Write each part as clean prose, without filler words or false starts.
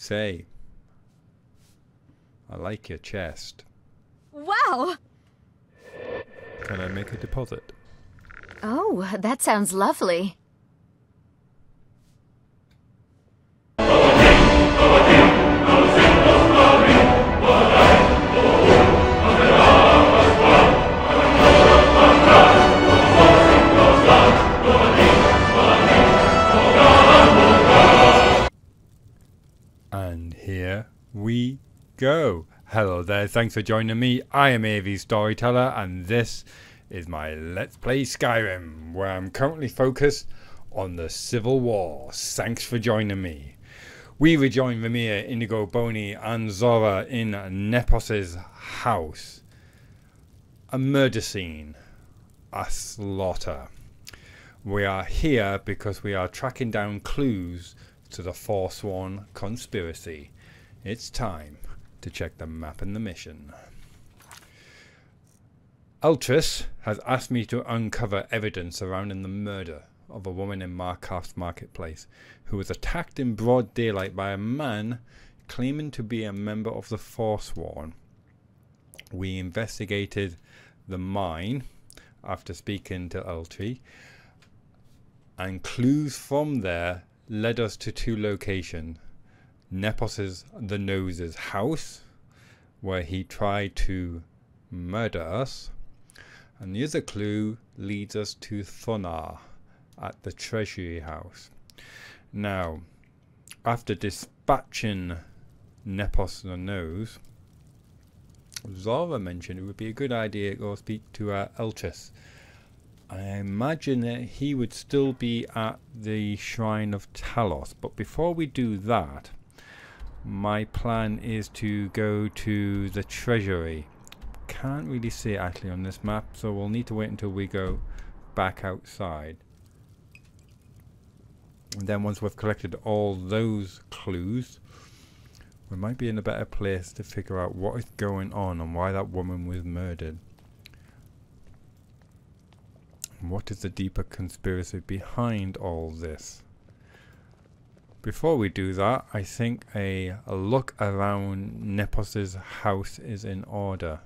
Say, I like your chest. Wow! Can I make a deposit? Oh, that sounds lovely. And here we go. Hello there, thanks for joining me. I am AVStoryteller and this is my Let's Play Skyrim, where I'm currently focused on the Civil War. Thanks for joining me. We rejoin Raimyr, Indigo, Boney and Zora in Nepos's house. A murder scene. A slaughter. We are here because we are tracking down clues to the Forsworn Conspiracy. It's time to check the map and the mission. Elderscrolls has asked me to uncover evidence surrounding the murder of a woman in Markarth's marketplace who was attacked in broad daylight by a man claiming to be a member of the Forsworn. We investigated the mine after speaking to Elderscrolls, and clues from there led us to two locations. Nepos's the Nose's house, where he tried to murder us, and the other clue leads us to Thalmor at the treasury house. Now, after dispatching Nepos the Nose, Zora mentioned it would be a good idea to go speak to Elderscrolls. I imagine that he would still be at the Shrine of Talos, but before we do that, my plan is to go to the treasury. Can't really see it actually on this map, so we'll need to wait until we go back outside. And then once we've collected all those clues, we might be in a better place to figure out what is going on and why that woman was murdered. What is the deeper conspiracy behind all this? Before we do that, I think a look around Nepos's house is in order.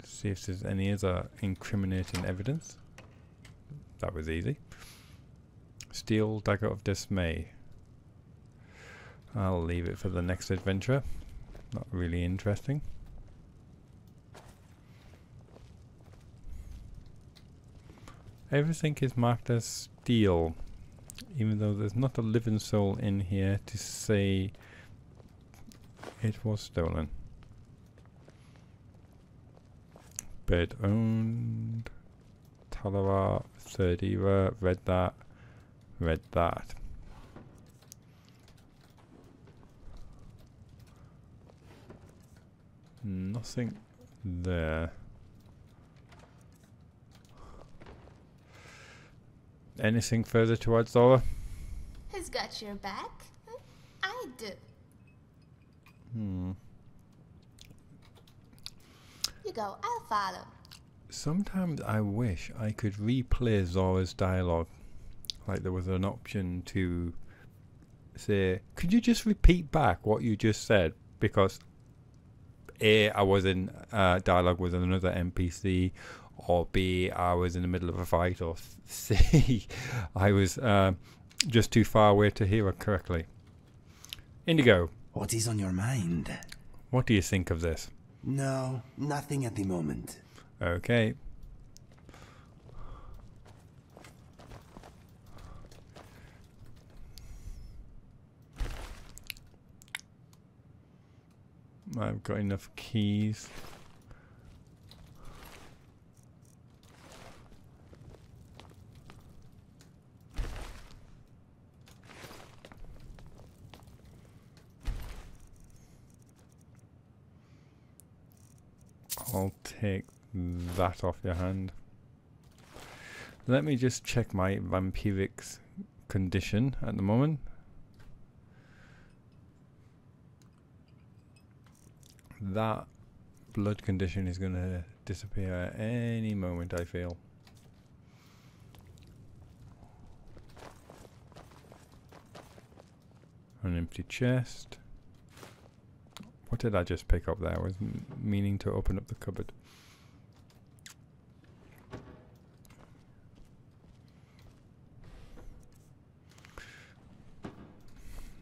See if there's any other incriminating evidence. That was easy. Steel Dagger of Dismay. I'll leave it for the next adventure. Not really interesting. Everything is marked as steel, even though there's not a living soul in here to say it was stolen. Bed owned. Talara, third era, read that, read that. Nothing there. Anything further to add, Zora? Who's got your back? I do. You go, I'll follow. Sometimes I wish I could replay Zora's dialogue. Like there was an option to say, could you just repeat back what you just said? Because A, I was in dialogue with another NPC, or B, I was in the middle of a fight, or C, I was just too far away to hear it correctly. Indigo. What is on your mind? What do you think of this? No, nothing at the moment. Okay. I've got enough keys. I'll take that off your hand. Let me just check my vampiric condition at the moment. That blood condition is going to disappear at any moment, I feel. An empty chest. What did I just pick up there? I was meaning to open up the cupboard.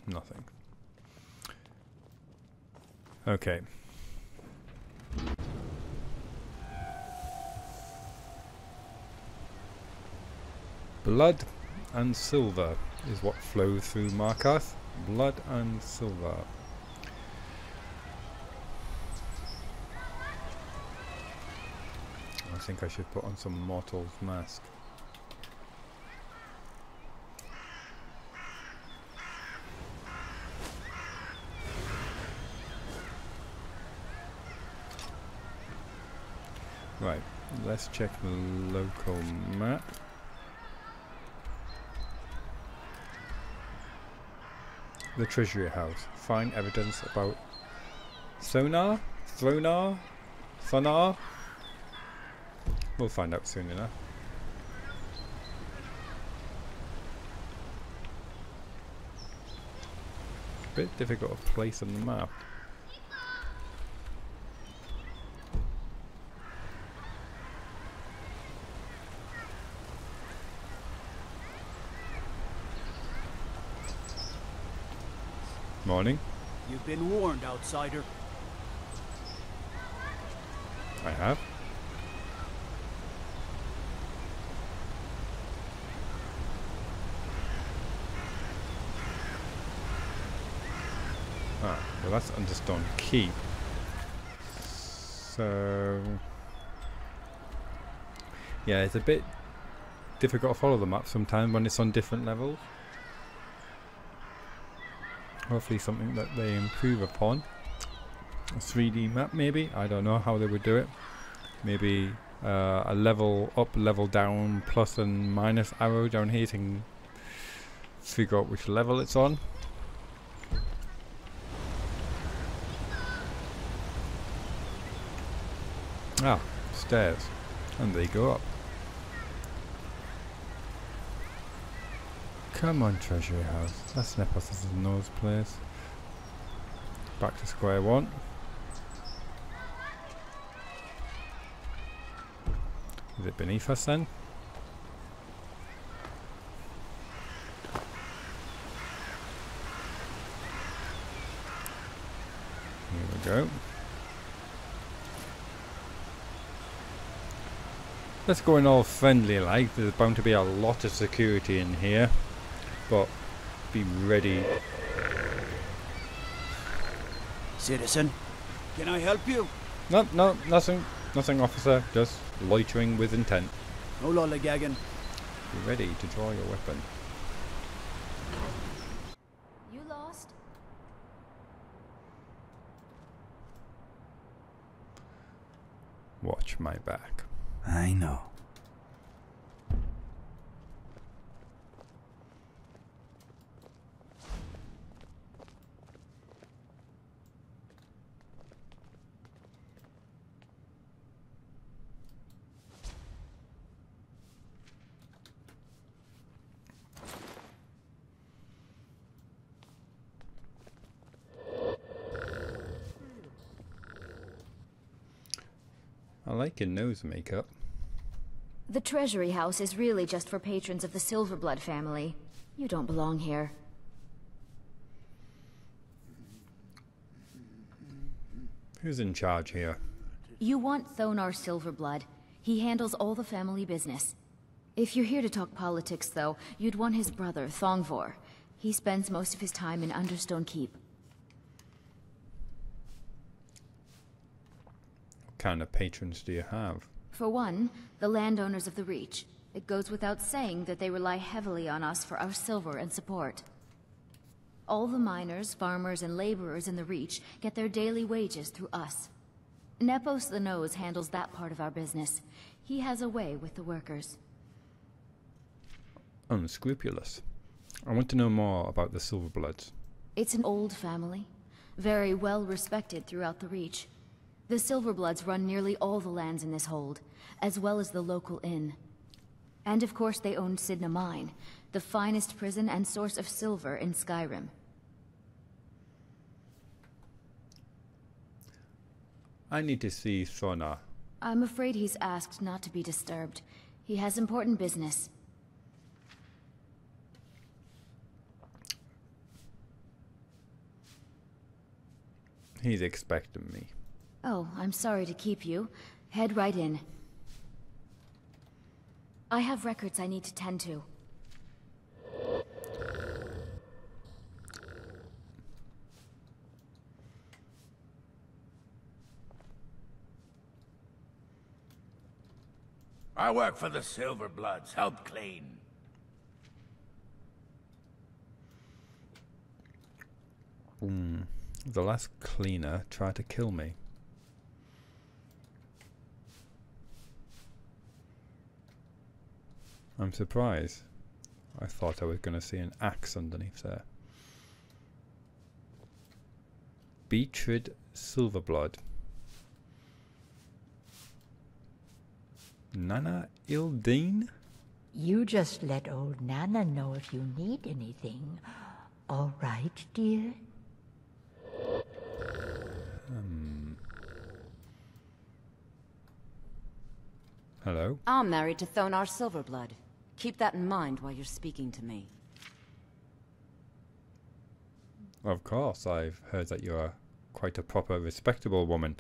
Nothing. Okay. Blood and silver is what flows through Markarth. Blood and silver. I think I should put on some Mortal's mask. Right, let's check the local map. The Treasury House. Find evidence about Sonar? Thronar? Thonar? We'll find out soon enough. Bit difficult to place on the map. Morning. You've been warned, outsider. I have. Ah, well that's Understone Keep. So... yeah, it's a bit difficult to follow the map sometimes when it's on different levels. Hopefully something that they improve upon. A 3D map maybe? I don't know how they would do it. Maybe a level up, level down, plus and minus arrow down here so you can figure out which level it's on. Ah, stairs. And they go up. Come on, Treasury House. That's Nepos' nose place. Back to square one. Is it beneath us then? Here we go. Let's go in all friendly like. There's bound to be a lot of security in here. But be ready. Citizen, can I help you? No, nothing, officer. Just loitering with intent. No lollygagging. Be ready to draw your weapon. You lost? Watch my back. I know. I like your nose makeup. The Treasury House is really just for patrons of the Silverblood family. You don't belong here. Who's in charge here? You want Thonar Silverblood. He handles all the family business. If you're here to talk politics, though, you'd want his brother, Thongvor. He spends most of his time in Understone Keep. What kind of patrons do you have? For one, the landowners of the Reach. It goes without saying that they rely heavily on us for our silver and support. All the miners, farmers, and laborers in the Reach get their daily wages through us. Nepos the Nose handles that part of our business. He has a way with the workers. Unscrupulous. I want to know more about the Silverbloods. It's an old family, very well respected throughout the Reach. The Silverbloods run nearly all the lands in this hold, as well as the local inn. And of course they own Cidhna Mine, the finest prison and source of silver in Skyrim. I need to see Sona. I'm afraid he's asked not to be disturbed. He has important business. He's expecting me. Oh, I'm sorry to keep you. Head right in. I have records I need to tend to. I work for the Silverbloods. Help clean. The last cleaner tried to kill me. I'm surprised. I thought I was going to see an axe underneath there. Betrayed Silverblood. Nana Ildeen? You just let old Nana know if you need anything. All right, dear? Hello? I'm married to Thonar Silverblood. Keep that in mind while you're speaking to me. Of course, I've heard that you're quite a proper, respectable woman.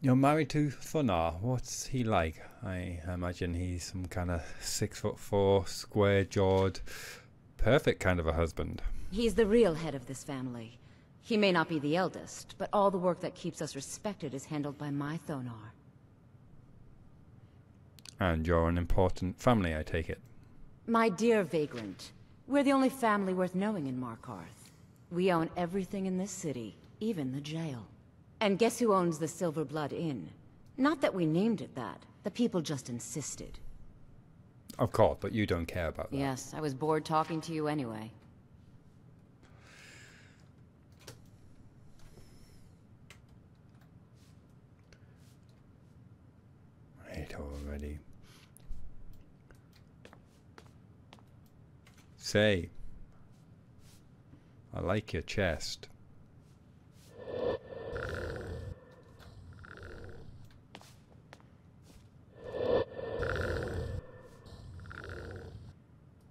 You're married to Thonar. What's he like? I imagine he's some kind of 6'4", square-jawed, perfect kind of a husband. He's the real head of this family. He may not be the eldest, but all the work that keeps us respected is handled by my Thonar. And you're an important family, I take it. My dear vagrant, we're the only family worth knowing in Markarth. We own everything in this city, even the jail. And guess who owns the Silverblood Inn? Not that we named it that. The people just insisted. Of course, but you don't care about that. Yes, I was bored talking to you anyway. Wait already. Say, I like your chest.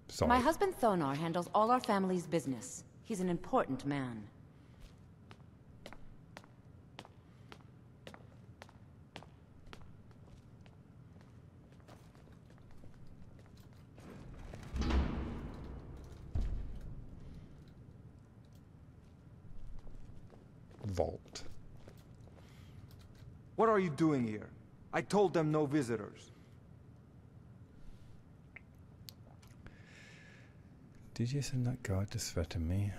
Sorry. My husband Thonar handles all our family's business. He's an important man. Vault. What are you doing here? I told them no visitors. Did you send that guard to threaten me?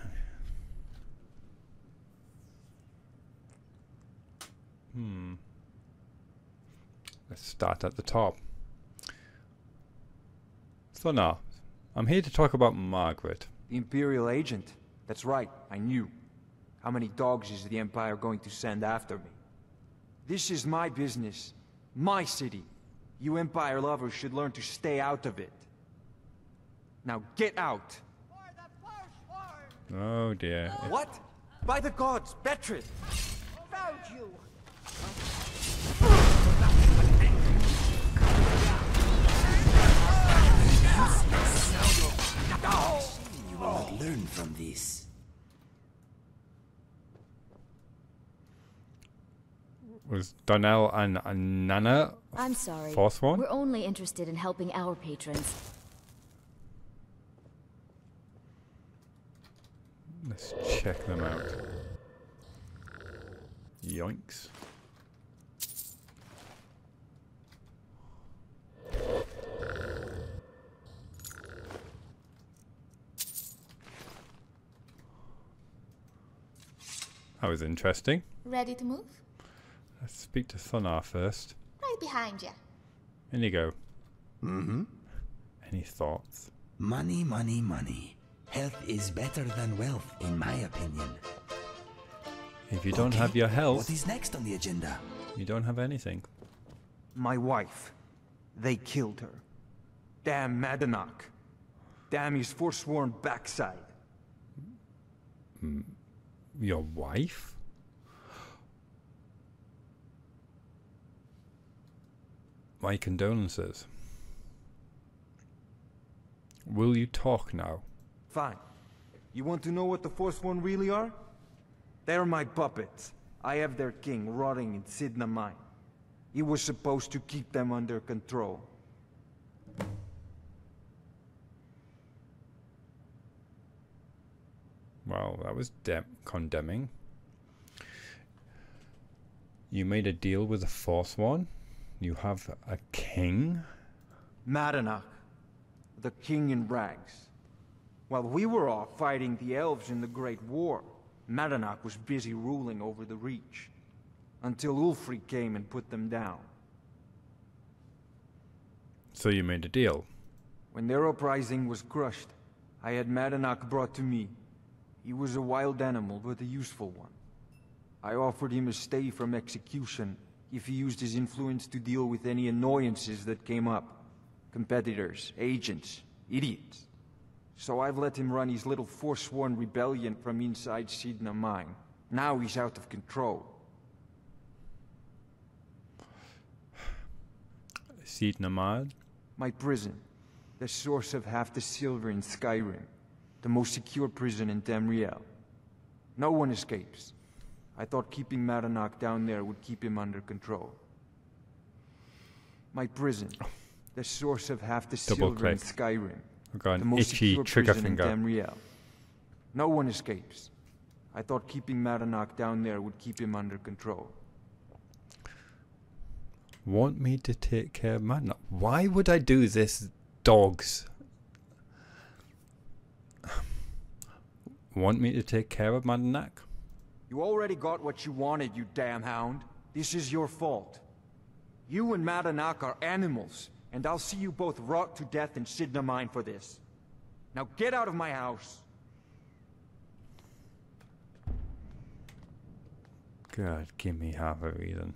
Let's start at the top. So now, I'm here to talk about Margaret. The Imperial agent. That's right, I knew. How many dogs is the Empire going to send after me? This is my business. My city. You Empire lovers should learn to stay out of it. Now get out! Oh dear. What? By the gods, Betrid! Found you. You will not learn from this. Was Donnell and Nana I'm sorry. Forsworn? We're only interested in helping our patrons. Let's check them out. Yoinks. That was interesting. Ready to move? Let's speak to Thonar first. Right behind you. In you go. Mm-hmm. Any thoughts? Money, money, money. Health is better than wealth, in my opinion. If you don't Okay, have your health, what is next on the agenda? you don't have anything. My wife. They killed her. Damn Madanach. Damn his forsworn backside. Your wife? My condolences. Will you talk now? Fine. You want to know what the Forsworn really are? They're my puppets. I have their king rotting in Cidhna mine. He was supposed to keep them under control. Well, that was condemning. You made a deal with the Forsworn? You have a king? Madanach, the king in rags. While we were off fighting the elves in the Great War, Madanach was busy ruling over the Reach. Until Ulfric came and put them down. So you made a deal? When their uprising was crushed, I had Madanach brought to me. He was a wild animal, but a useful one. I offered him a stay from execution if he used his influence to deal with any annoyances that came up. Competitors, agents, idiots. So I've let him run his little Forsworn rebellion from inside Cidhna mine. Now he's out of control. Cidhna mine? My prison. The source of half the silver in Skyrim. The most secure prison in Tamriel. No one escapes. I thought keeping Madanach down there would keep him under control. My prison. The source of half the silver in Skyrim. I've got The an most itchy secure trigger prison in finger. Tamriel. No one escapes. I thought keeping Madanach down there would keep him under control. Want me to take care of Madanach? Why would I do this, dogs? Want me to take care of Madanach? You already got what you wanted, you damn hound. This is your fault. You and Madanach are animals, and I'll see you both rot to death in Cidhna mine for this. Now get out of my house. God, give me half a reason.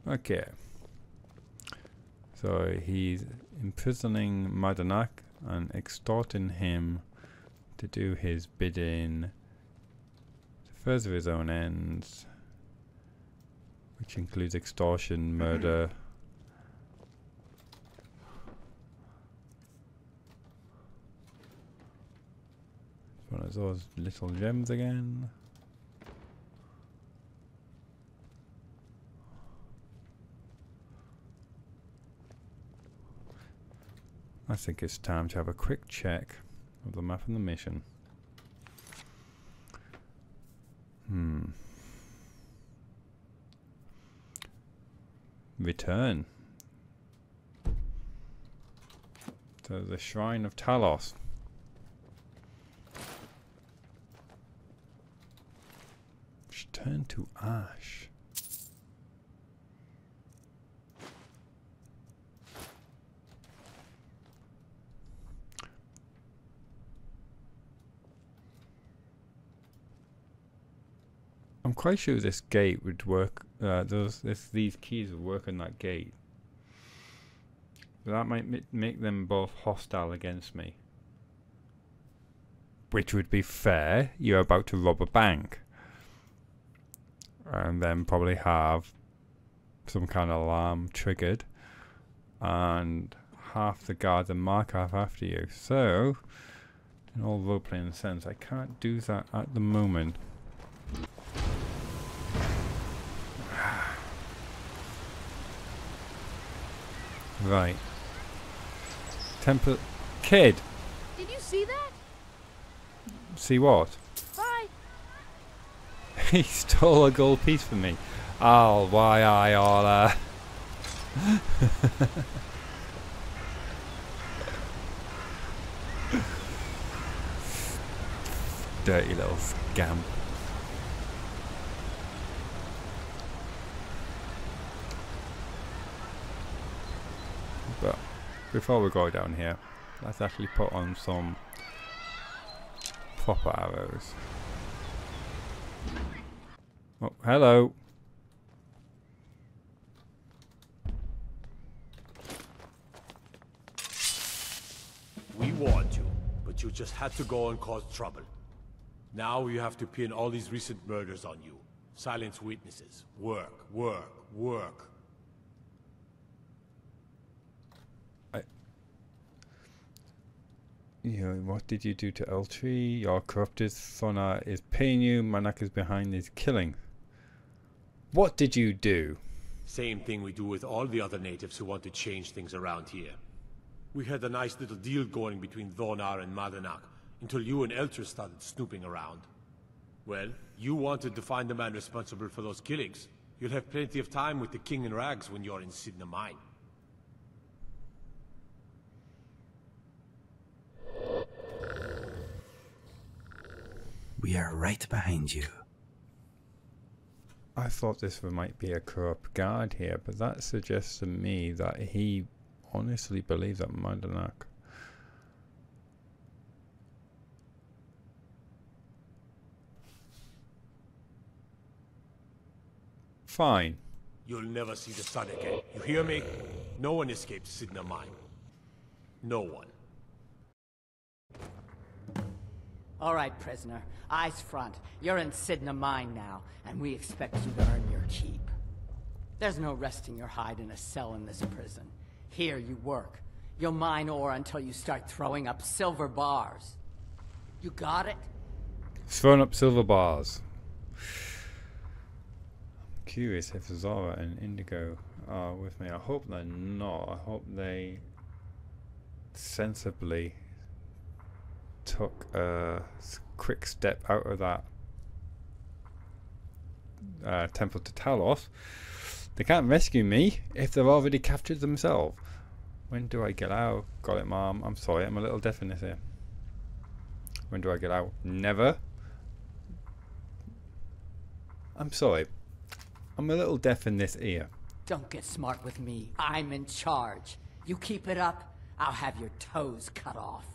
Okay. So he's imprisoning Madanach and extorting him to do his bidding to further his own ends, which includes extortion, murder. One of those little gems again. I think it's time to have a quick check of the map and the mission. Return to the Shrine of Talos. Return to Ash. I'm quite sure this gate would work. These keys would work on that gate. That might make them both hostile against me. Which would be fair. You're about to rob a bank. And then probably have some kind of alarm triggered. And half the guards and Markarth after you. So, in all role-playing sense, I can't do that at the moment. Right. Temple... Kid! Did you see that? See what? Bye. He stole a gold piece from me. Oh, why I all dirty little scamp. But before we go down here, let's actually put on some proper arrows. Oh, hello. We warned you, but you just had to go and cause trouble. Now you have to pin all these recent murders on you. Silence witnesses. Work, work, work. What did you do to Eltree? Your corrupted Thona is paying you. Manak is behind this killing. What did you do? Same thing we do with all the other natives who want to change things around here. We had a nice little deal going between Thonar and Madanak, until you and Eltree started snooping around. Well, you wanted to find the man responsible for those killings. You'll have plenty of time with the King in Rags when you're in Cidhna Mine. We are right behind you. I thought this might be a corrupt guard here, but that suggests to me that he honestly believes that Madanak. Fine. You'll never see the sun again. You hear me? No one escapes Cidhna Mine. No one. All right, prisoner. Eyes front. You're in Cidhna Mine now, and we expect you to earn your keep. There's no resting your hide in a cell in this prison. Here you work. You'll mine ore until you start throwing up silver bars. You got it? Throwing up silver bars. I'm curious if Zara and Indigo are with me. I hope they're not. I hope they sensibly took a quick step out of that temple to Talos. They can't rescue me if they've already captured themselves. When do I get out? Got it, Mom. I'm sorry, I'm a little deaf in this ear. When do I get out? Never. I'm sorry. I'm a little deaf in this ear. Don't get smart with me. I'm in charge. You keep it up, I'll have your toes cut off.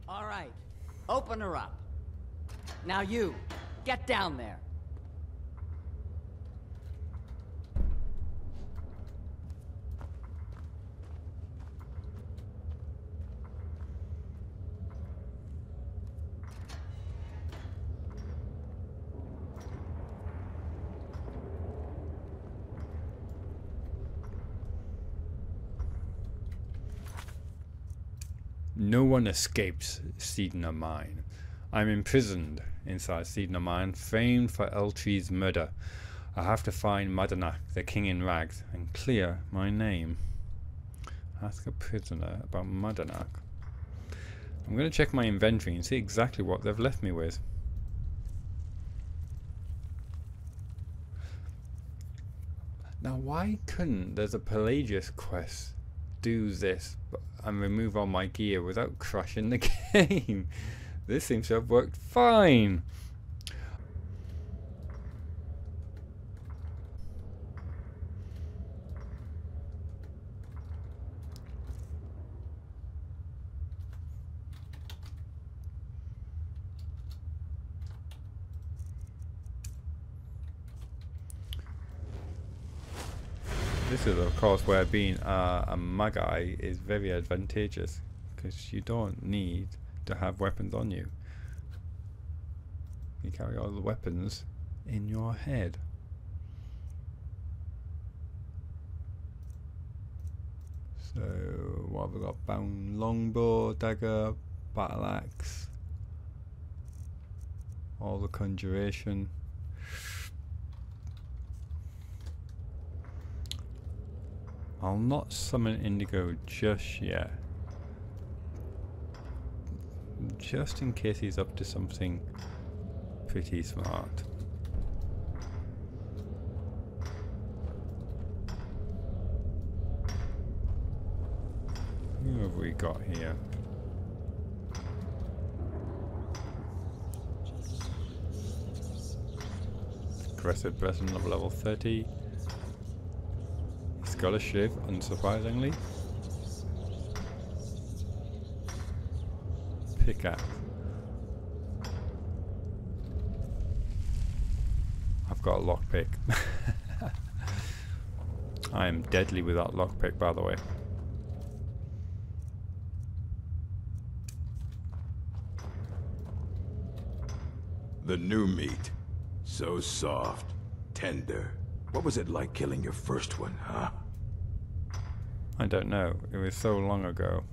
All right, open her up. Now you, get down there. No one escapes Cidhna Mine. I'm imprisoned inside Cidhna Mine, framed for Eltree's murder. I have to find Madanak, the King in Rags, and clear my name. Ask a prisoner about Madanak. I'm going to check my inventory and see exactly what they've left me with. Now, why couldn't there's a Pelagius quest do this and remove all my gear without crashing the game? This seems to have worked fine. This is of course where being a Magi is very advantageous, because you don't need to have weapons on you. You carry all the weapons in your head. So what have we got? Bound longbow, dagger, battle axe, all the conjuration. I'll not summon Indigo just yet, just in case he's up to something pretty smart. Who have we got here? Aggressive Blessing of level 30. He's got a shiv, unsurprisingly. Pickaxe. got a lockpick. I am deadly with that lockpick, by the way. The new meat. So soft, tender. What was it like killing your first one, huh? I don't know. It was so long ago.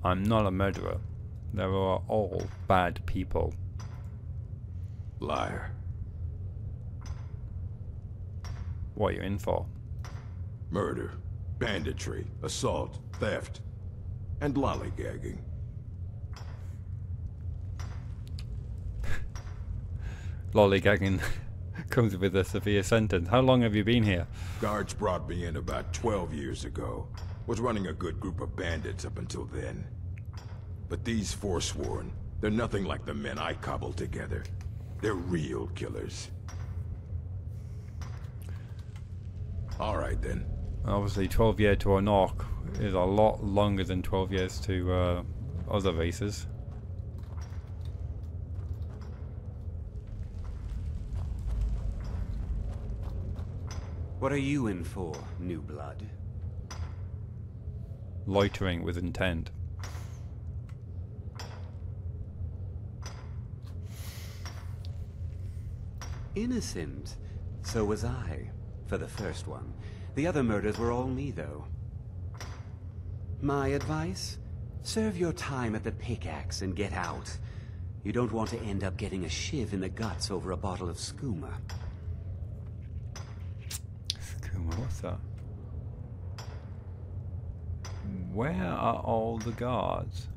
I'm not a murderer. They are all bad people. Liar. What are you in for? Murder, banditry, assault, theft, and lollygagging. Lollygagging comes with a severe sentence. How long have you been here? Guards brought me in about 12 years ago. Was running a good group of bandits up until then. But these Forsworn, they're nothing like the men I cobbled together. They're real killers. Alright then. Obviously 12 years to an orc is a lot longer than 12 years to other races. What are you in for, new blood? Loitering with intent. Innocent. So was I, for the first one. The other murders were all me, though. My advice? Serve your time at the pickaxe and get out. You don't want to end up getting a shiv in the guts over a bottle of skooma. Skooma, what's that? Where are all the guards?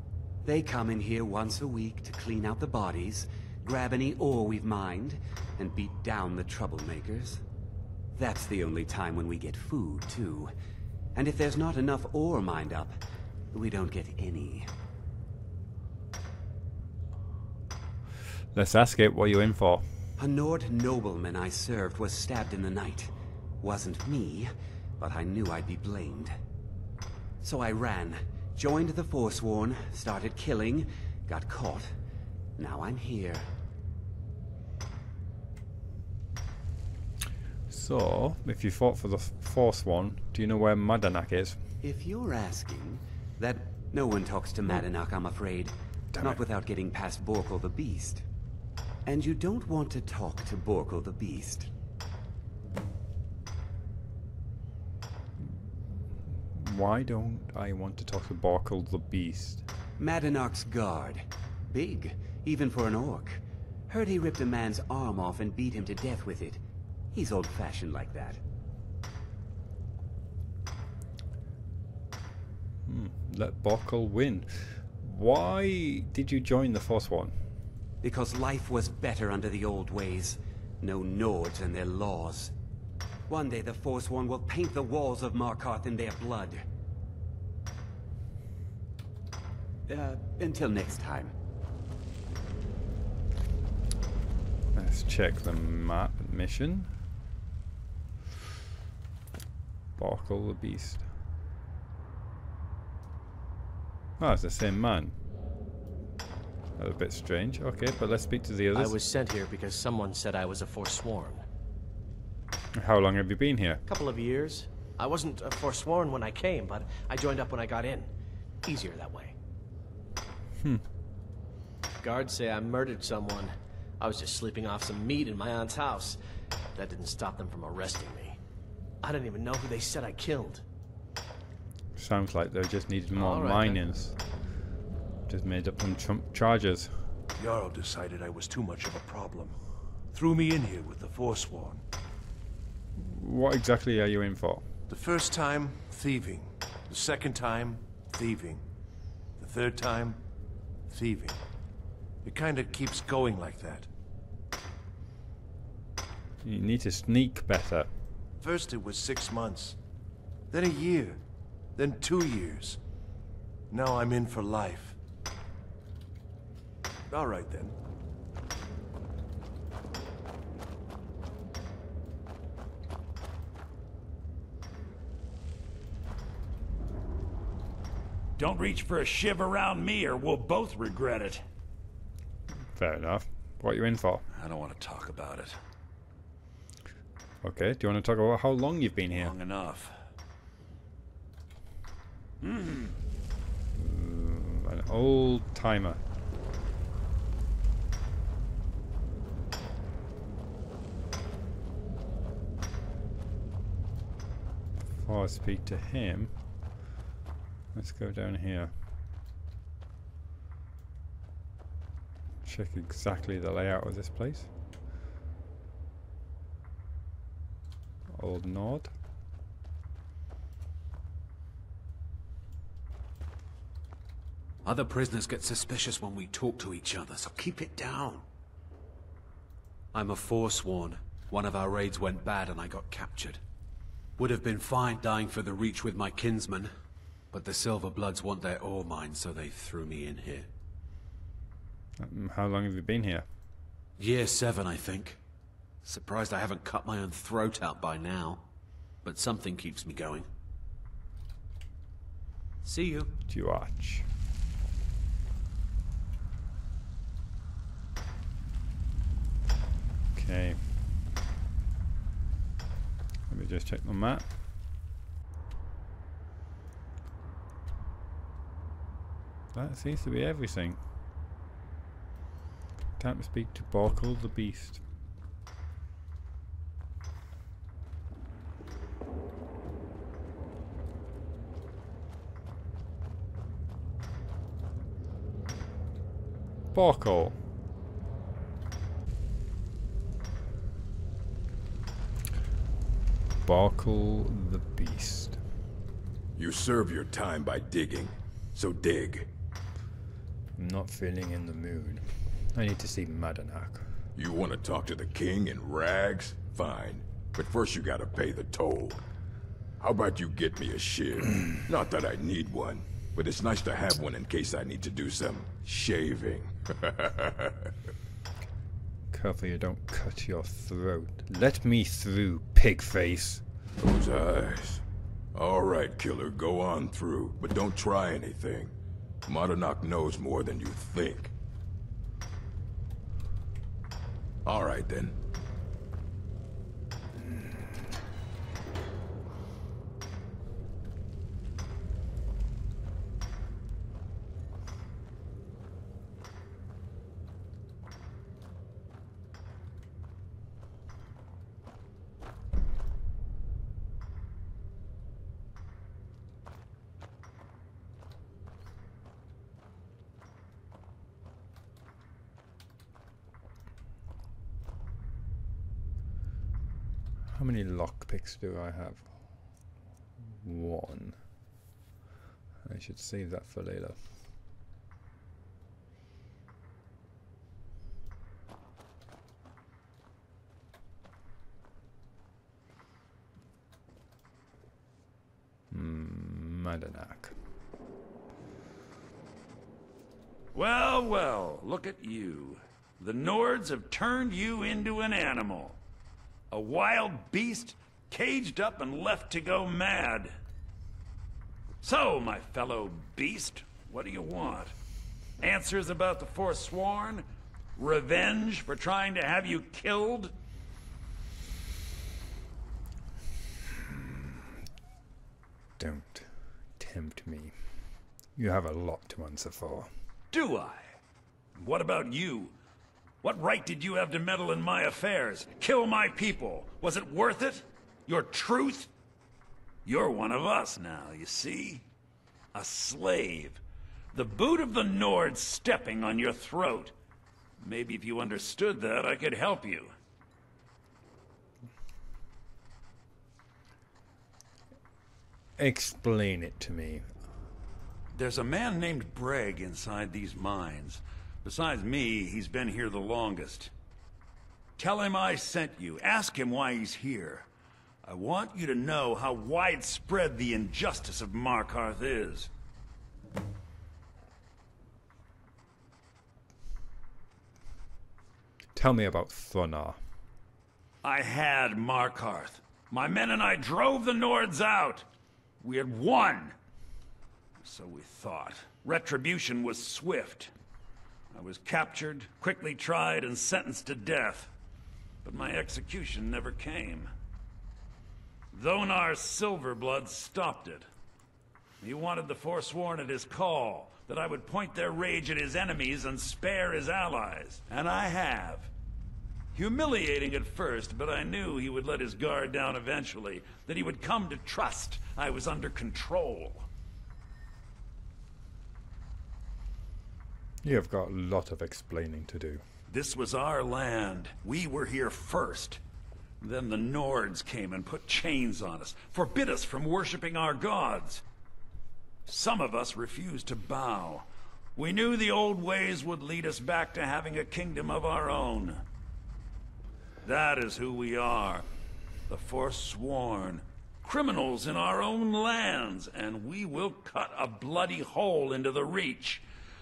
They come in here once a week to clean out the bodies, grab any ore we've mined, and beat down the troublemakers. That's the only time when we get food, too. And if there's not enough ore mined up, we don't get any. Let's ask it. What are you in for? A Nord nobleman I served was stabbed in the night. Wasn't me, but I knew I'd be blamed. So I ran, joined the Forsworn, started killing, got caught. Now I'm here. So, if you fought for the Forsworn, do you know where Madanak is? If you're asking, that no one talks to Madanak, I'm afraid. Not without getting past Borkul the Beast. And you don't want to talk to Borkul the Beast. Why don't I want to talk to Borkul the Beast? Madanak's guard. Big, even for an orc. Heard he ripped a man's arm off and beat him to death with it. He's old-fashioned like that. Let Borkul win. Why did you join the Forsworn? Because life was better under the old ways. No Nords and their laws. One day the Forsworn will paint the walls of Markarth in their blood. Until next time. Let's check the map mission. Borkul the Beast. Oh, it's the same man. That's a bit strange. Okay, but let's speak to the others. I was sent here because someone said I was a Forsworn. How long have you been here? A couple of years. I wasn't a Forsworn when I came, but I joined up when I got in. Easier that way. Guards say I murdered someone. I was just sleeping off some meat in my aunt's house. That didn't stop them from arresting me. I didn't even know who they said I killed. Sounds like they just needed more right, minings. Just made up some charges. Jarl decided I was too much of a problem. Threw me in here with the Forsworn. What exactly are you in for? The first time, thieving. The second time, thieving. The third time, thieving. It kind of keeps going like that. You need to sneak better. First it was 6 months. Then a year. Then 2 years. Now I'm in for life. All right then. Don't reach for a shiv around me or we'll both regret it. Fair enough. What are you in for? I don't want to talk about it. Okay, do you want to talk about how long you've been here? Long enough. An old timer. Before I speak to him, let's go down here. Check exactly the layout of this place. Old Nord. Other prisoners get suspicious when we talk to each other, so keep it down. I'm a Forsworn. One of our raids went bad and I got captured. Would have been fine dying for the Reach with my kinsmen, but the Silver Bloods want their ore mine, so they threw me in here. How long have you been here? Year 7, I think. Surprised I haven't cut my own throat out by now. But something keeps me going. See you. To watch. Okay. Let me just check the map. That seems to be everything. Time to speak to Borkul the Beast. Borkul. Borkul the Beast. You serve your time by digging, so dig. I'm not feeling in the mood. I need to see Madanak. You want to talk to the king in rags? Fine. But first you gotta pay the toll. How about you get me a shiv? Not that I need one, but it's nice to have one in case I need to do some shaving. Careful you don't cut your throat. Let me through, pig face. Those eyes. Alright, killer, go on through, but don't try anything. Madanak knows more than you think. Alright then. How many lockpicks do I have? 1. I should save that for later. Madanak. Well, well, look at you. The Nords have turned you into an animal. A wild beast, caged up and left to go mad. So, my fellow beast, what do you want? Answers about the Forsworn? Revenge for trying to have you killed? Don't tempt me. You have a lot to answer for. Do I? What about you? What right did you have to meddle in my affairs? Kill my people? Was it worth it? Your truth? You're one of us now, you see? A slave. The boot of the Nord stepping on your throat. Maybe if you understood that, I could help you. Explain it to me. There's a man named Breg inside these mines. Besides me, he's been here the longest. Tell him I sent you. Ask him why he's here. I want you to know how widespread the injustice of Markarth is. Tell me about Thronar. I had Markarth. My men and I drove the Nords out. We had won. So we thought. Retribution was swift. I was captured, quickly tried, and sentenced to death. But my execution never came. Dhonar's Silverblood stopped it. He wanted the Forsworn at his call, that I would point their rage at his enemies and spare his allies. And I have. Humiliating at first, but I knew he would let his guard down eventually, that he would come to trust I was under control. You have got a lot of explaining to do. This was our land. We were here first. Then the Nords came and put chains on us, forbid us from worshipping our gods. Some of us refused to bow. We knew the old ways would lead us back to having a kingdom of our own. That is who we are. The Forsworn. Criminals in our own lands, and we will cut a bloody hole into the Reach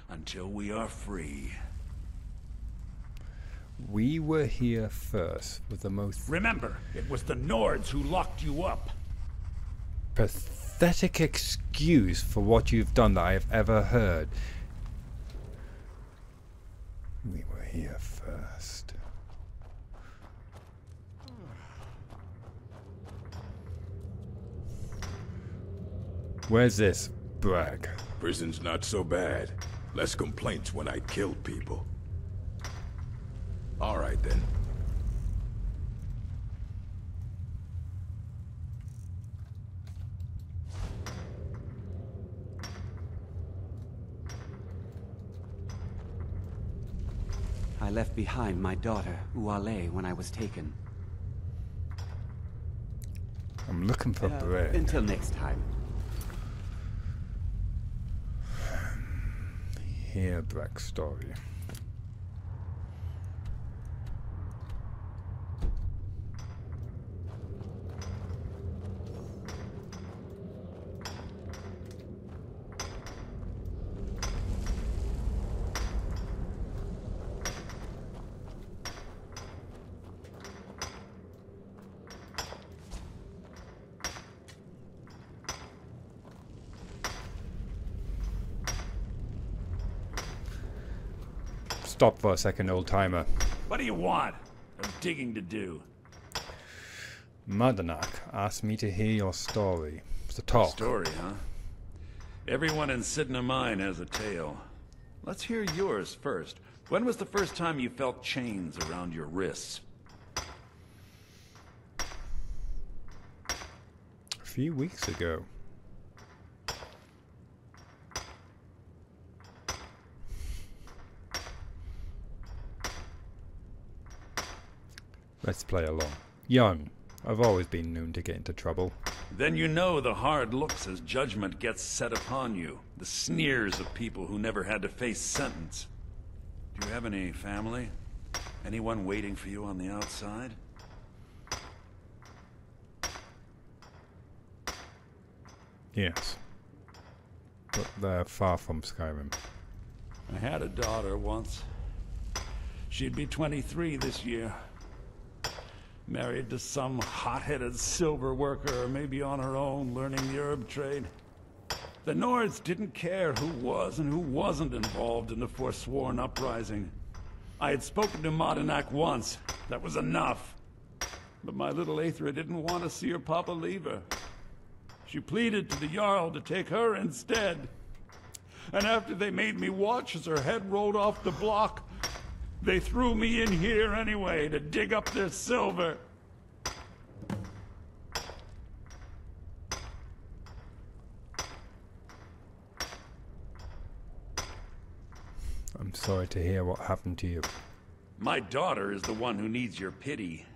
until we are free. We were here first with the most... Remember, it was the Nords who locked you up. Pathetic excuse for what you've done that I have ever heard. We were here first. Where's this brag? Prison's not so bad. Less complaints when I kill people. All right, then. I left behind my daughter, Uriel, when I was taken. I'm looking for bread. Until next time. Here, Breck's story. Stop for a second, old timer. What do you want? I'm digging to do. Madanak asked me to hear your story. It's a talk. Story, huh? Everyone in Cidhna Mine has a tale. Let's hear yours first. When was the first time you felt chains around your wrists? A few weeks ago. Let's play along. Young. I've always been known to get into trouble. Then you know the hard looks as judgment gets set upon you. The sneers of people who never had to face sentence. Do you have any family? Anyone waiting for you on the outside? Yes. But they're far from Skyrim. I had a daughter once. She'd be 23 this year. Married to some hot-headed silver worker, or maybe on her own, learning the herb trade. The Nords didn't care who was and who wasn't involved in the Forsworn uprising. I had spoken to Madanak once. That was enough. But my little Aethra didn't want to see her papa leave her. She pleaded to the Jarl to take her instead. And after they made me watch as her head rolled off the block, they threw me in here anyway to dig up their silver. I'm sorry to hear what happened to you. My daughter is the one who needs your pity.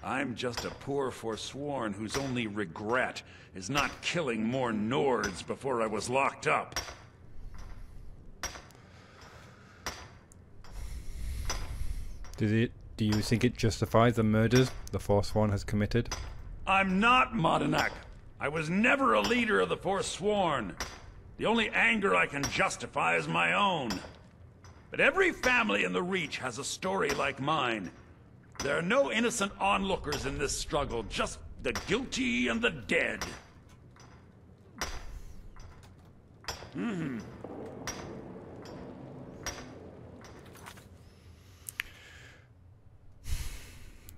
I'm just a poor Forsworn whose only regret is not killing more Nords before I was locked up. Do you think it justifies the murders the Forsworn has committed? I'm not Madanak. I was never a leader of the Forsworn. The only anger I can justify is my own. But every family in the Reach has a story like mine. There are no innocent onlookers in this struggle, just the guilty and the dead.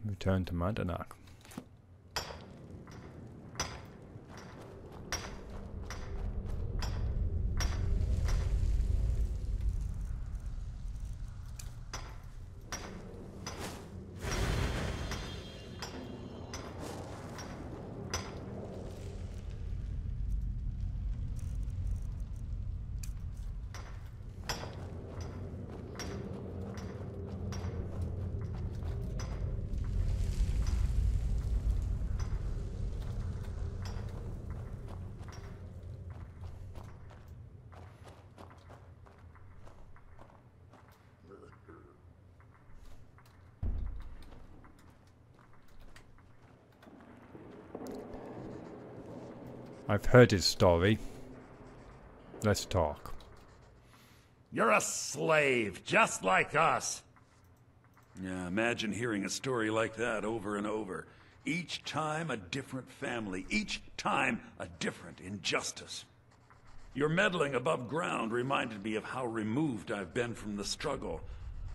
Return to Manor. I've heard his story. Let's talk. You're a slave, just like us. Yeah, imagine hearing a story like that over and over. Each time a different family, each time a different injustice. Your meddling above ground reminded me of how removed I've been from the struggle.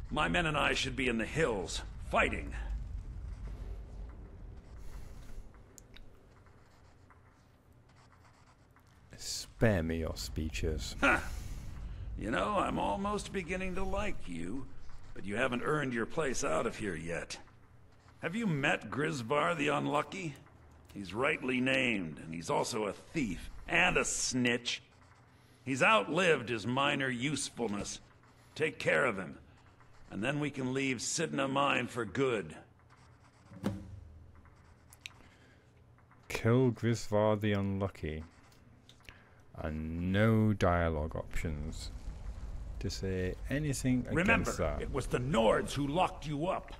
My men and I should be in the hills, fighting. Spare me your speeches. Huh. You know, I'm almost beginning to like you, but you haven't earned your place out of here yet. Have you met Grisvar the Unlucky? He's rightly named, and he's also a thief and a snitch. He's outlived his minor usefulness. Take care of him, and then we can leave Cidhna mine for good. Kill Grisvar the Unlucky. And no dialogue options to say anything against that. It was the Nords who locked you up.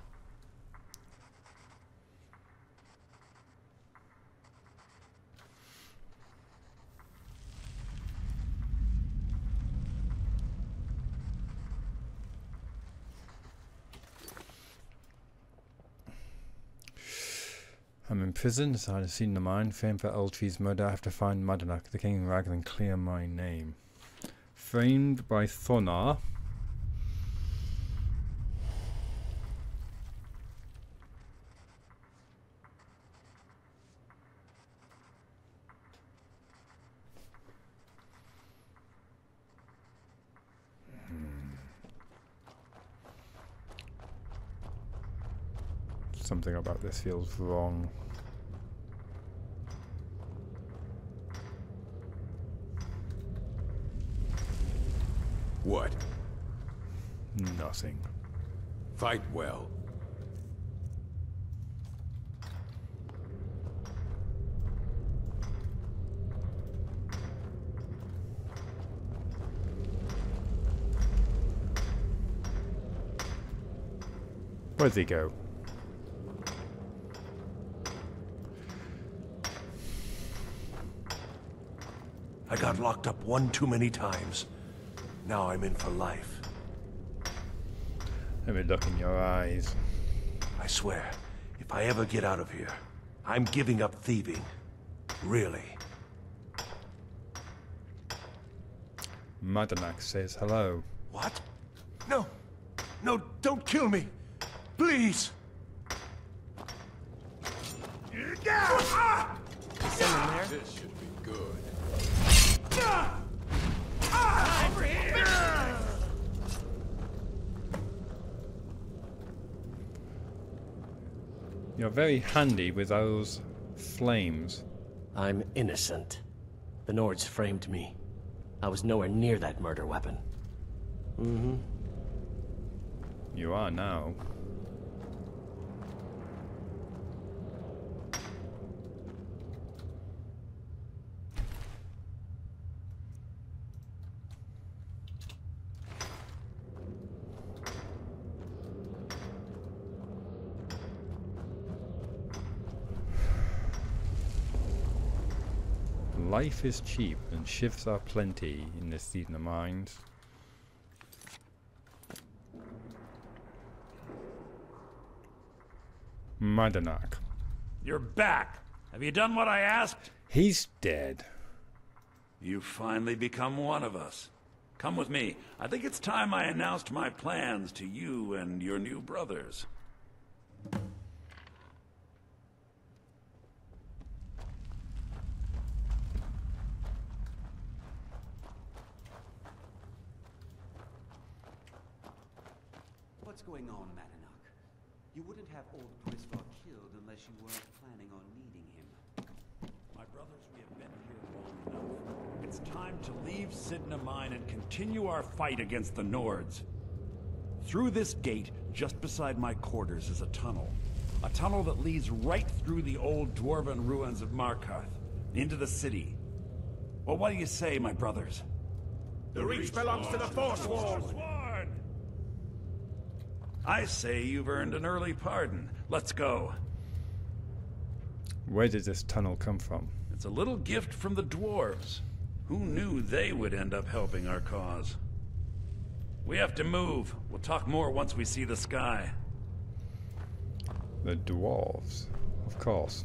I'm in prison, inside a Cidhna mine, famed for Eltree's murder. I have to find Manor, the king, rather than clear my name. Framed by Thonar. Something about this feels wrong. What? Nothing. Fight well. Where'd he go? I got locked up one too many times. Now I'm in for life. Let me look in your eyes. I swear, if I ever get out of here, I'm giving up thieving. Really. Manor says hello. What? No! No, don't kill me! Please! Someone there? This should be good. Over here! You're very handy with those flames. I'm innocent. The Nords framed me. I was nowhere near that murder weapon. Mm-hmm. You are now. Life is cheap and shifts are plenty in the Cidhna mines. Manor. You're back. Have you done what I asked? He's dead. You've finally become one of us. Come with me. I think it's time I announced my plans to you and your new brothers. What's going on, Manor? You wouldn't have old Griswold killed unless you weren't planning on needing him. My brothers, we have been here long enough. It's time to leave Cidhna Mine and continue our fight against the Nords. Through this gate, just beside my quarters, is a tunnel. A tunnel that leads right through the old dwarven ruins of Markarth, into the city. Well, what do you say, my brothers? The Reach belongs to the Forsworn! I say you've earned an early pardon. Let's go. Where did this tunnel come from? It's a little gift from the dwarves. Who knew they would end up helping our cause? We have to move. We'll talk more once we see the sky. The dwarves, of course.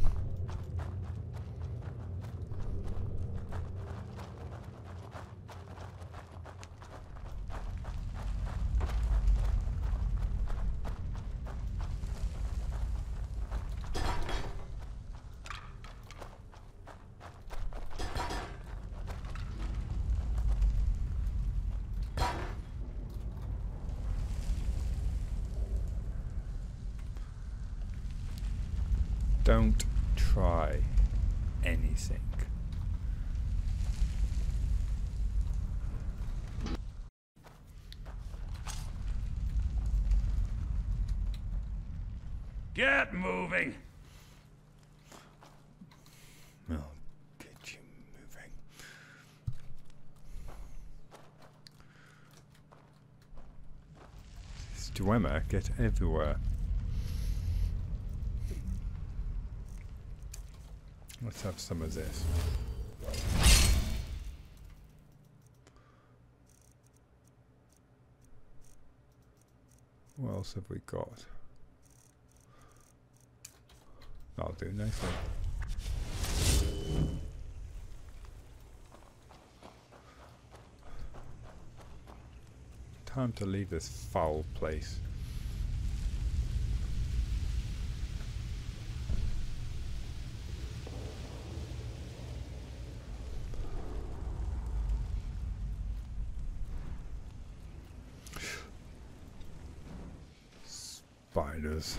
Don't try anything. Get moving! I'll get you moving. This Dwemer get everywhere. Let's have some of this. What else have we got? I'll do nicely. Time to leave this foul place. Spiders.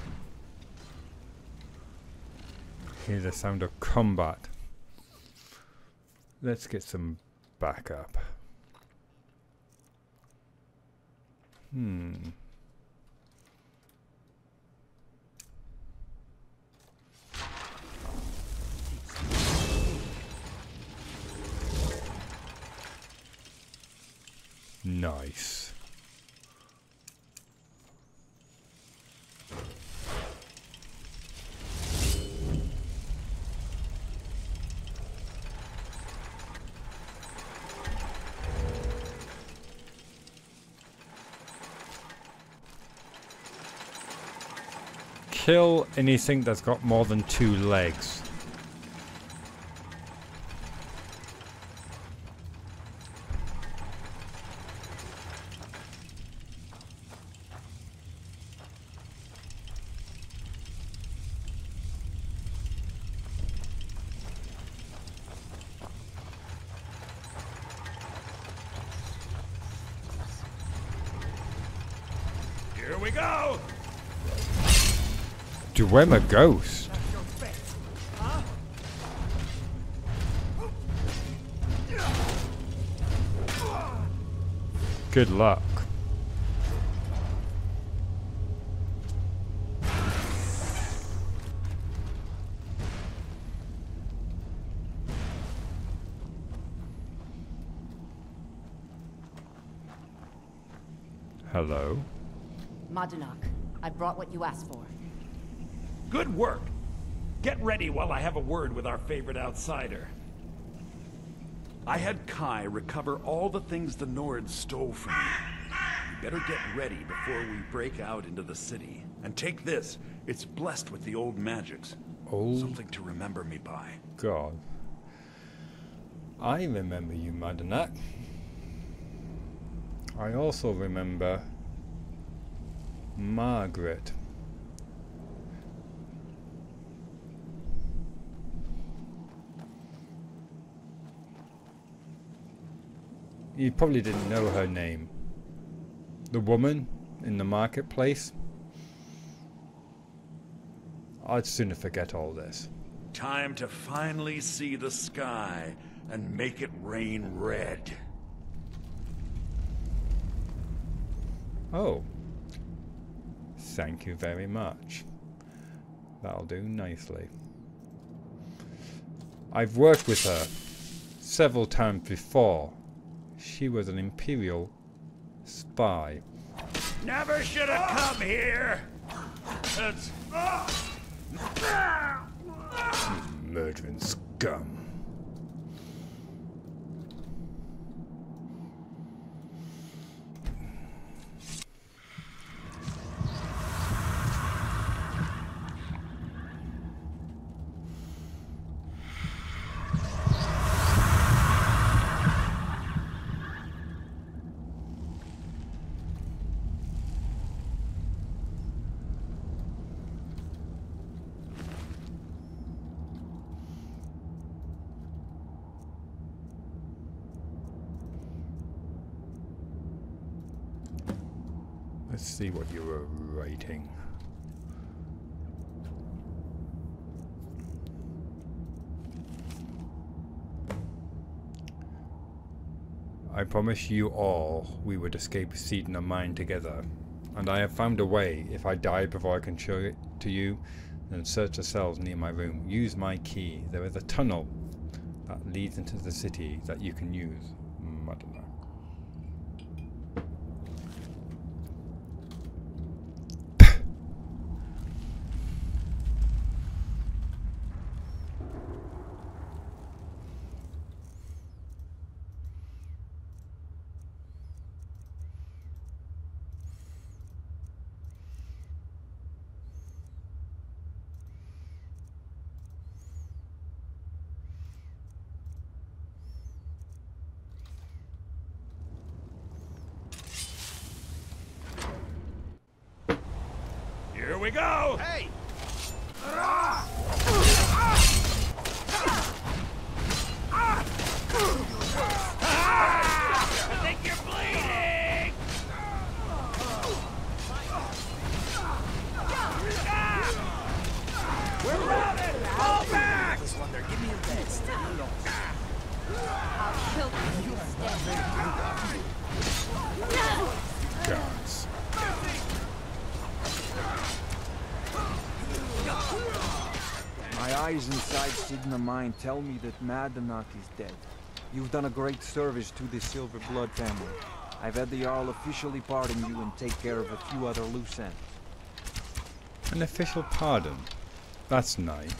Hear the sound of combat. Let's get some backup. Nice. Kill anything that's got more than 2 legs. Here we go! Dwemer ghost. Good luck. Hello. Madanak, I brought what you asked for. Good work. Get ready while I have a word with our favorite outsider. I had Kai recover all the things the Nords stole from you. You better get ready before we break out into the city. And take this. It's blessed with the old magics. Old? Something to remember me by. God. I remember you, Madanak. I also remember Margaret. You probably didn't know her name. The woman in the marketplace. I'd sooner forget all this. Time to finally see the sky and make it rain red. Oh. Thank you very much. That'll do nicely. I've worked with her several times before. She was an Imperial spy. Never should have come here! It's... Murdering scum. Let's see what you were writing. I promise you all we would escape Cidhna mine together, and I have found a way. If I die before I can show it to you, then search the cells near my room. Use my key. There is a tunnel that leads into the city that you can use. Madonna. Here we go! Hey! I think you're bleeding! We're routed! Fall back! This one there, give me your best. I'll kill you instead. Guns. My eyes inside Cidhna mine tell me that Madanak is dead. You've done a great service to the Silver Blood family. I've had the Jarl officially pardon you and take care of a few other loose ends. An official pardon? That's nice.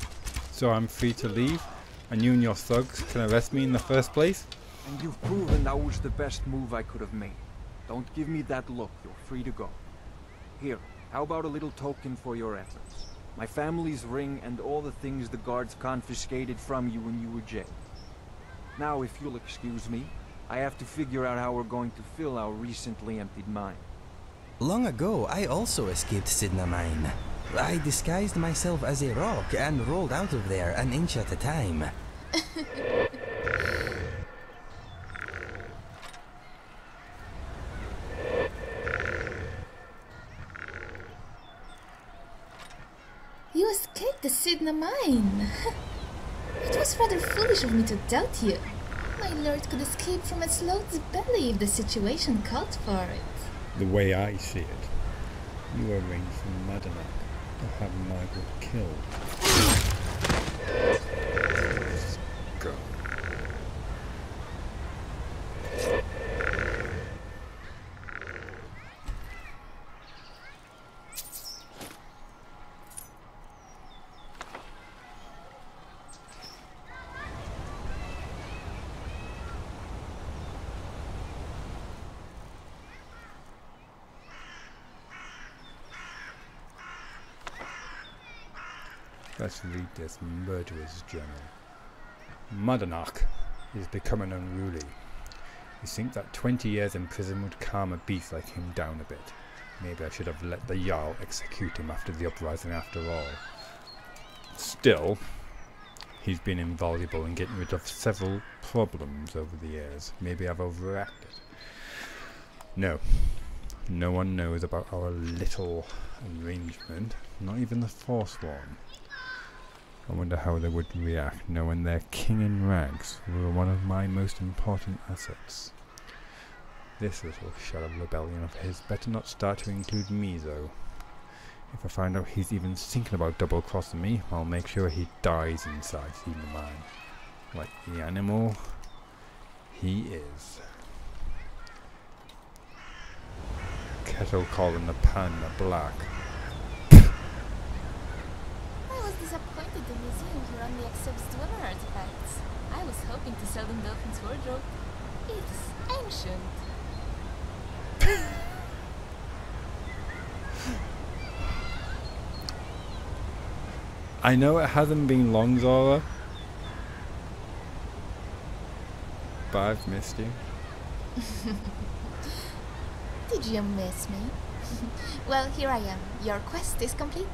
So I'm free to leave, and you and your thugs can arrest me in the first place? And you've proven that was the best move I could have made. Don't give me that look, you're free to go. Here, how about a little token for your efforts? My family's ring and all the things the guards confiscated from you when you were jailed. Now, if you'll excuse me, I have to figure out how we're going to fill our recently emptied mine. Long ago, I also escaped Cidhna mine. I disguised myself as a rock and rolled out of there an inch at a time. You escaped the Cidhna mine. It was rather foolish of me to doubt you. My lord could escape from a sloth's belly if the situation called for it. The way I see it, you arranged for Madanak to have Margaret killed. Go. Let's read this murderer's journal. Madanak, is becoming unruly. You think that 20 years in prison would calm a beast like him down a bit. Maybe I should have let the Jarl execute him after the uprising after all. Still, he's been invaluable in getting rid of several problems over the years. Maybe I've overreacted. No. No one knows about our little arrangement. Not even the Forsworn. I wonder how they would react knowing their king in rags were one of my most important assets. This little shadow rebellion of his better not start to include me though. If I find out he's even thinking about double-crossing me, I'll make sure he dies inside Cidhna mine. Like the animal he is. Kettle calling the pan black. I was disappointed the museum here only accepts Dunmer artifacts. I was hoping to sell them Dolphin's wardrobe. It's ancient. I know it hasn't been long, Zora, but I've missed you. Did you miss me? Well, here I am. Your quest is complete.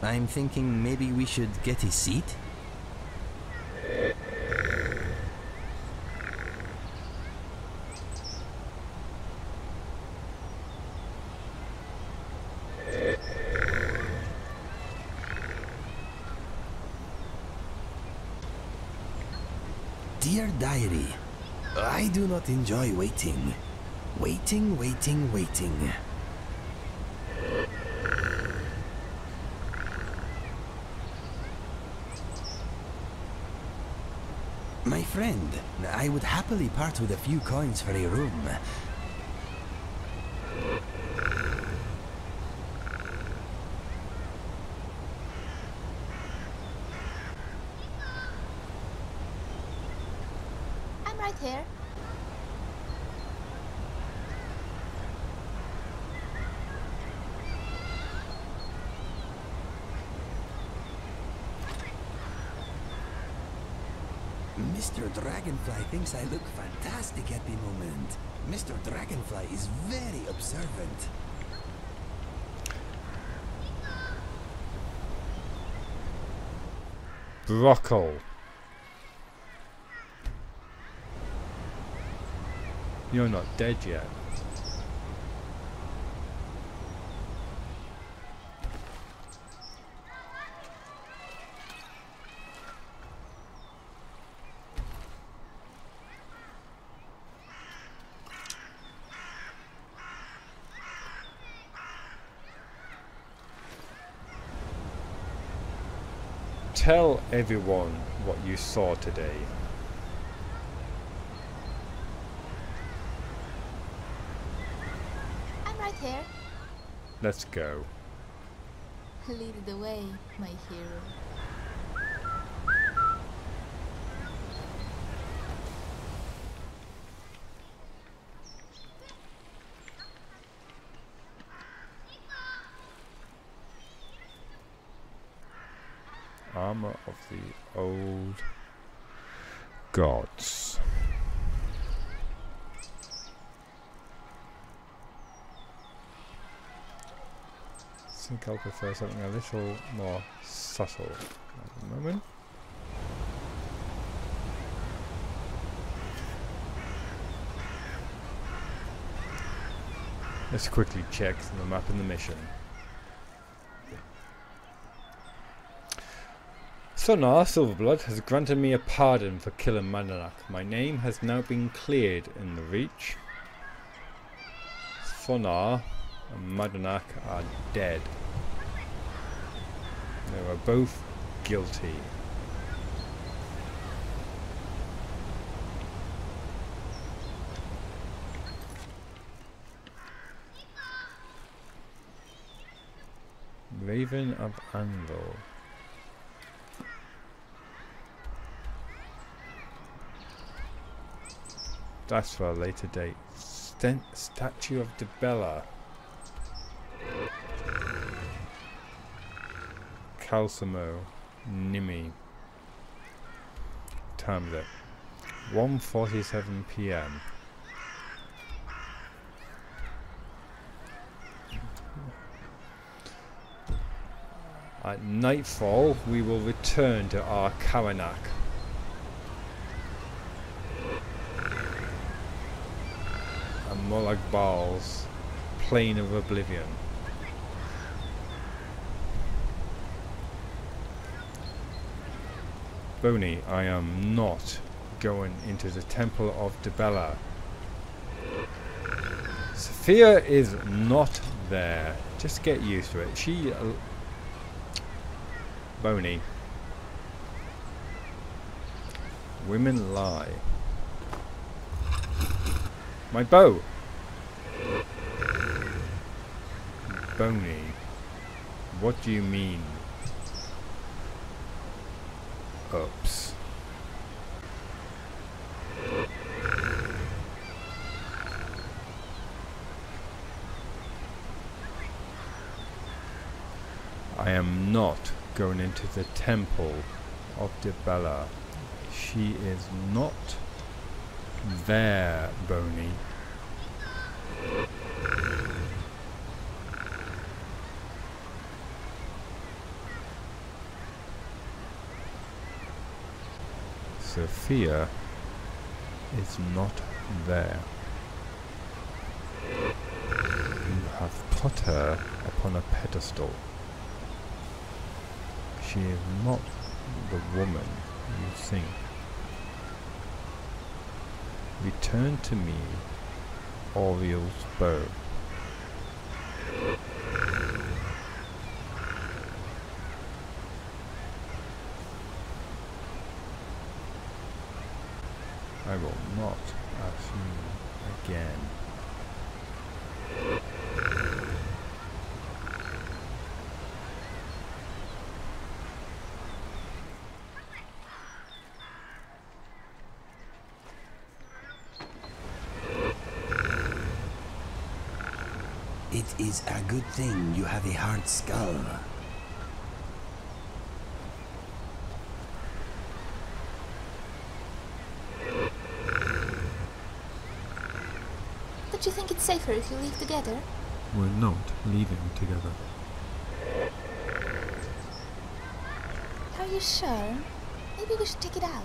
I'm thinking maybe we should get a seat? Dear Diary, I do not enjoy waiting. Waiting. My friend, I would happily part with a few coins for a room. I'm right here. Mr. Dragonfly thinks I look fantastic at the moment. Mr. Dragonfly is very observant. Brockle. You're not dead yet. Tell everyone what you saw today. I'm right here. Let's go. Lead the way, my hero. Armor of the old gods. I think I'll prefer something a little more subtle at the moment. Let's quickly check the map and the mission. Sonar Silverblood has granted me a pardon for killing Manor. My name has now been cleared in the Reach. Sonar and Manor are dead. They were both guilty. Raven of Anvil. That's for a later date. Statue of Dibella. Calcimo. Nimi. Time's it. 1:47 PM. At nightfall, we will return to our Karanak. And Molag Bal's Plain of Oblivion. Boney, I am not going into the Temple of Dibella. Sophia is not there. Just get used to it. She... Boney. Women lie. My bow! Boney. What do you mean? Oops. I am not going into the Temple of Dibella. She is not there, Boney. Sophia is not there. You have put her upon a pedestal. She is not the woman you think. Return to me Uriel's bow. I will not ask you again. It is a good thing you have a hard skull. Don't you think it's safer if you leave together? We're not leaving together. Are you sure? Maybe we should check it out.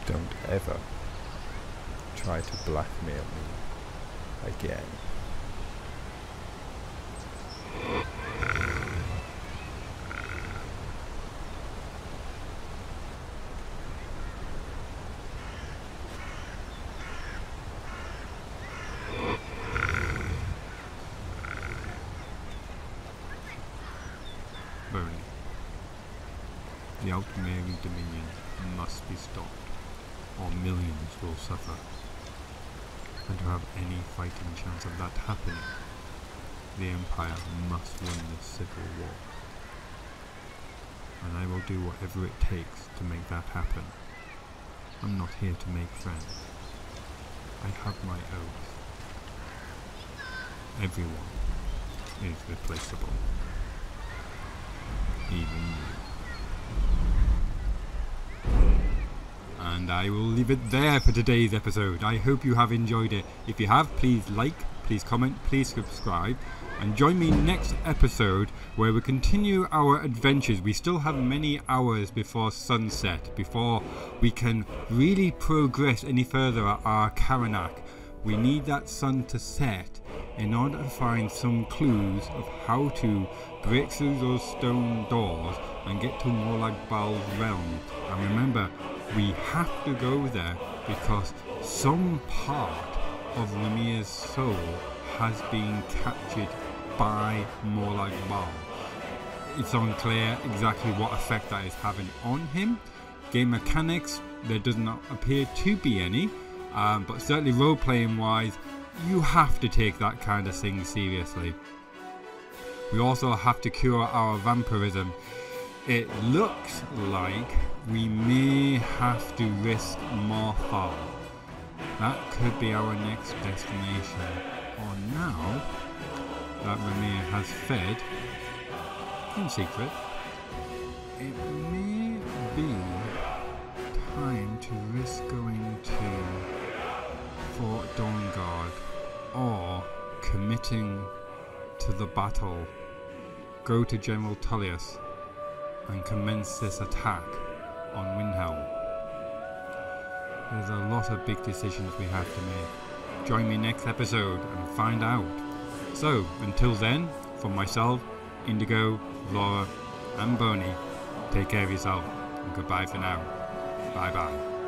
Don't ever try to blackmail me again. Boney. The Outmering Dominion must be stopped, or millions will suffer. And to have any fighting chance of that happening, the Empire must win this civil war. And I will do whatever it takes to make that happen. I'm not here to make friends. I have my oath. Everyone is replaceable. Even you. And I will leave it there for today's episode. I hope you have enjoyed it. If you have, please like, please comment, please subscribe, and join me next episode where we continue our adventures. We still have many hours before sunset, before we can really progress any further at our Karanak. We need that sun to set in order to find some clues of how to break through those stone doors and get to Molag Bal's realm. And remember, we have to go there because some part of Raimyr's soul has been captured by Molag Bal. It's unclear exactly what effect that is having on him. Game mechanics, there does not appear to be any, but certainly role-playing wise, you have to take that kind of thing seriously. We also have to cure our vampirism. It looks like we may have to risk Morthal. That could be our next destination. Or now that Raimyr has fed in secret, it may be time to risk going to Fort Dawnguard or committing to the battle. Go to General Tullius and commence this attack on Windhelm. There's a lot of big decisions we have to make. Join me next episode and find out. So, until then, from myself, Indigo, Laura, and Boney, take care of yourself, and goodbye for now. Bye bye.